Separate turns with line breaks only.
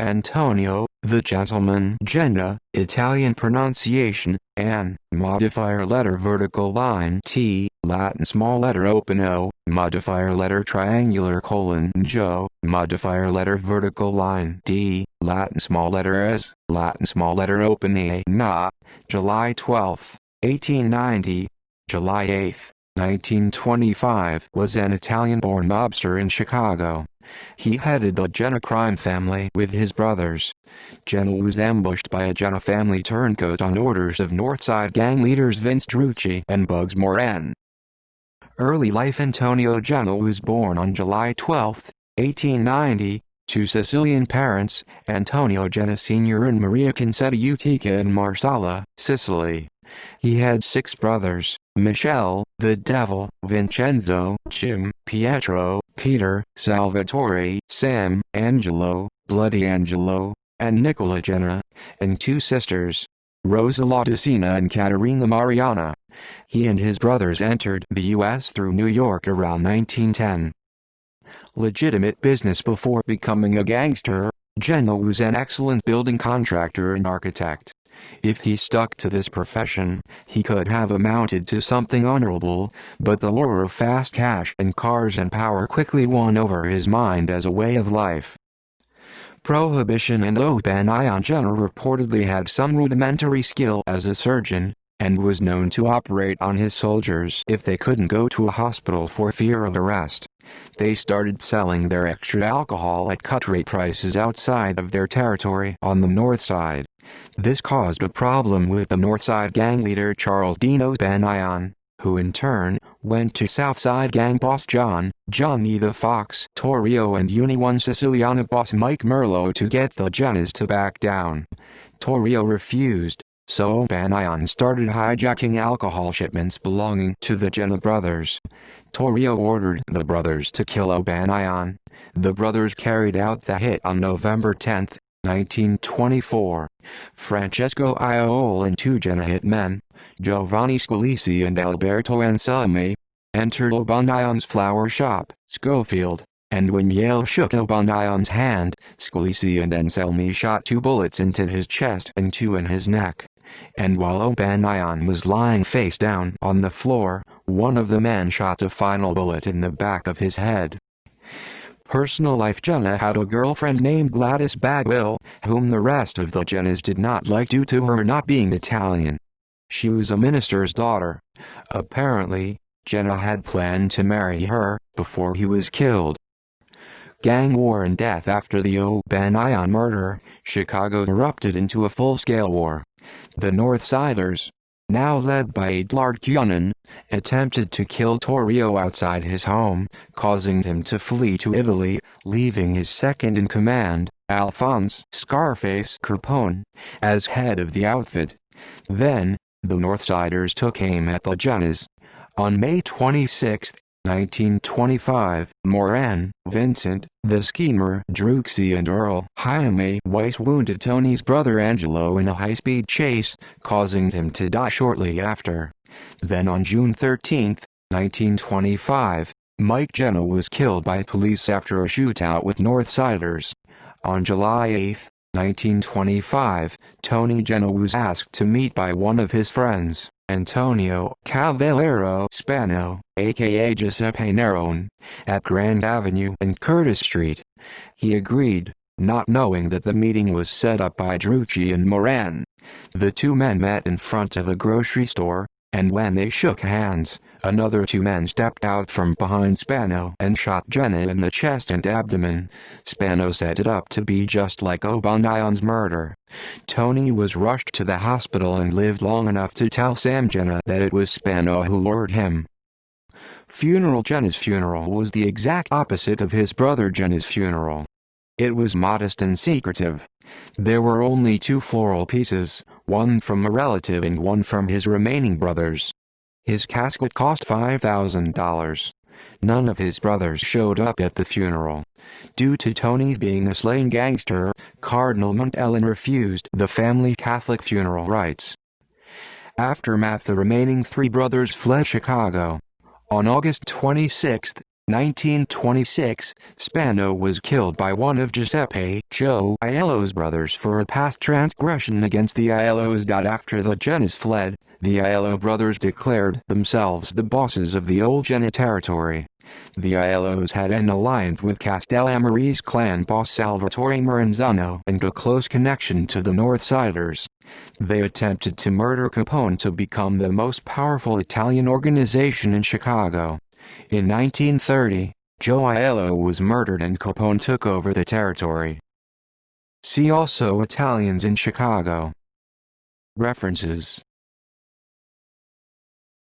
Antonio, the gentleman. Genna, Italian pronunciation, An, modifier letter vertical line T, Latin small letter open O, modifier letter triangular colon Joe, modifier letter vertical line D, Latin small letter S, Latin small letter open A. Na, July 12, 1890, July 8, 1925 was an Italian-born mobster in Chicago. He headed the Genna crime family with his brothers. Genna was ambushed by a Genna family turncoat on orders of Northside gang leaders Vince Drucci and Bugs Moran. Early life. Antonio Genna was born on July 12, 1890, to Sicilian parents, Antonio Genna Sr. and Maria Concetta Utica in Marsala, Sicily. He had 6 brothers: Michele, the Devil, Vincenzo, Jim, Pietro, Peter, Salvatore, Sam, Angelo, Bloody Angelo, and Nicola Genna, and 2 sisters, Rosa Laudicina and Caterina Mariana. He and his brothers entered the U.S. through New York around 1910. Legitimate business. Before becoming a gangster, Genna was an excellent building contractor and architect. If he stuck to this profession, he could have amounted to something honorable, but the lure of fast cash and cars and power quickly won over his mind as a way of life. Prohibition and open ion. Genna reportedly had some rudimentary skill as a surgeon, and was known to operate on his soldiers if they couldn't go to a hospital for fear of arrest. They started selling their extra alcohol at cut-rate prices outside of their territory on the North Side. This caused a problem with the Northside gang leader Charles Dino Banion, who in turn went to Southside gang boss Johnny the Fox Torrio and Unione Siciliana boss Mike Merlo to get the Gennas to back down. Torrio refused, so Banion started hijacking alcohol shipments belonging to the Genna brothers. Torrio ordered the brothers to kill O'Banion. The brothers carried out the hit on November 10, 1924. Francesco Iole and 2 Genna hitmen, Giovanni Scalisi and Alberto Anselmi, entered O'Banion's flower shop, Schofield, and when Yale shook O'Banion's hand, Scalisi and Anselmi shot 2 bullets into his chest and 2 in his neck. And while O'Banion was lying face down on the floor, one of the men shot a final bullet in the back of his head. Personal life. Genna had a girlfriend named Gladys Bagwell, whom the rest of the Gennas did not like due to her not being Italian. She was a minister's daughter. Apparently, Genna had planned to marry her before he was killed. Gang war and death. After the O'Banion murder, Chicago erupted into a full-scale war. The Northsiders, now led by Edlard Cunin, attempted to kill Torrio outside his home, causing him to flee to Italy, leaving his second-in-command, Alphonse Scarface Capone, as head of the outfit. Then, the Northsiders took aim at the Gennas. On May 26, 1925, Moran, Vincent, the schemer Drucci and Earl Jaime Weiss wounded Tony's brother Angelo in a high-speed chase, causing him to die shortly after. Then on June 13, 1925, Mike Genna was killed by police after a shootout with Northsiders. On July 8, 1925, Tony Genna was asked to meet by one of his friends, Antonio Cavallero Spano, aka Giuseppe Nerone, at Grand Avenue and Curtis Street. He agreed, not knowing that the meeting was set up by Drucci and Moran. The 2 men met in front of a grocery store, and when they shook hands, another 2 men stepped out from behind Spano and shot Genna in the chest and abdomen. Spano set it up to be just like O'Banion's murder. Tony was rushed to the hospital and lived long enough to tell Sam Genna that it was Spano who lured him. Funeral. Genna's funeral was the exact opposite of his brother Genna's funeral. It was modest and secretive. There were only 2 floral pieces, one from a relative and one from his remaining brothers. His casket cost $5,000. None of his brothers showed up at the funeral. Due to Tony being a slain gangster, Cardinal Montellin refused the family Catholic funeral rites. Aftermath. The remaining 3 brothers fled Chicago. On August 26, 1926, Spano was killed by one of Giuseppe Joe Aiello's brothers for a past transgression against the Aiellos. After the Gennas fled, the Aiello brothers declared themselves the bosses of the old Genna territory. The Aiellos had an alliance with Castellamarese clan boss Salvatore Maranzano and a close connection to the Northsiders. They attempted to murder Capone to become the most powerful Italian organization in Chicago. In 1930, Joe Aiello was murdered and Capone took over the territory. See also Italians in Chicago. References